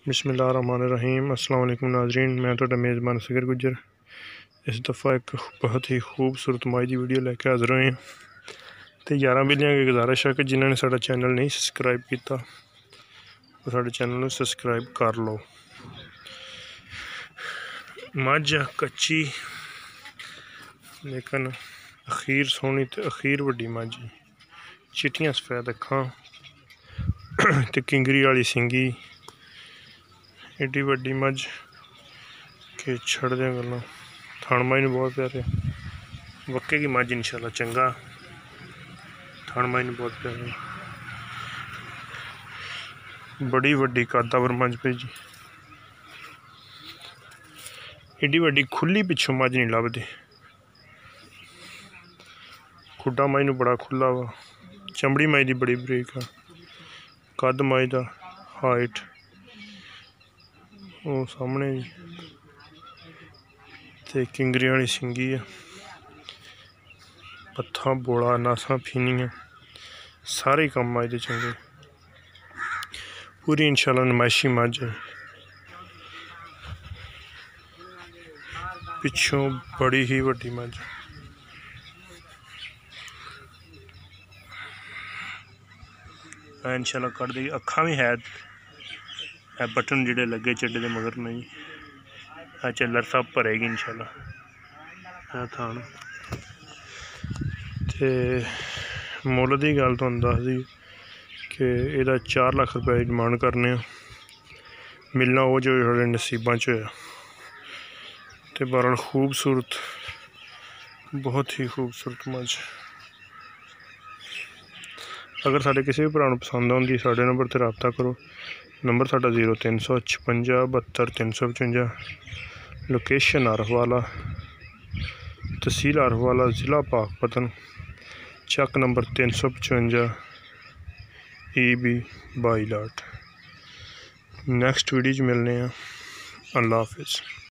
बिस्मिल्लाहिर्रहमानिर्रहीम। अस्सलाम वालेकुम नाज़रीन, मैं तो मेज़बान सगर गुजर इस दफ़ा एक बहुत ही खूबसूरत माई की वीडियो लेकर हाज़र होए हैं। तो 11 बिल्लियां की गुजारिश है कि जिन्होंने साडा चैनल नहीं सबसक्राइब किया वो साडे चैनल को सबसक्राइब कर लो। मझ कच्ची लेकिन अखीर सोहनी तो अखीर वड्डी मझ, चिट्टियां सफेद अखां ते किंगरी वाली सिंगी, एड्डी वड्डी मझ के छड़ दें गल्लां। थान माई नूं बहुत प्यारे, वक्के की मझ इंशाल्लाह चंगा, थान माई नूं बहुत प्यारे, बड़ी वड्डी कद्दावर मझ भेजी। एड्डी वड्डी खुली पिछों मझ नहीं लभदी, खुड्डा माई नूं बड़ा खुला वा, चमड़ी माई दी बड़ी बरीक आ, कद माई दा हाइट वो सामने ते किंगरी वाली सिंगी है, पत्था बोला नासा फीनियां सारे कम माई दे चंगे, पूरी इंशाल्लाह नमाइशी मझ है। पिछों बड़ी ही वड्डी मझ, इंशाल्लाह कट दी। अखा भी है बटन जिहड़े लगे चड्डे दे मगर नहीं, चलर सब भरेगी इंशाल्लाह। थान ते मुल की गल तुहानूं दस दी कि एदा 4 लाख रुपए की डिमांड करने, मिलना वो जो थोड़े नसीबां च होया। ते बहरहाल खूबसूरत, बहुत ही खूबसूरत मझ। अगर साढ़े किसी भी भरा नूं पसंद आउंदी साढ़े नंबर ते रब्ता करो। नंबर साडा 0356 72 355, लोकेशन आरफ वाला, तहसील आरफ वाला, ज़िला पाकपतन, चक नंबर 355 EB 22 लाट। नैक्सट वीडियो मिलने हैं। अल्लाह हाफिज़।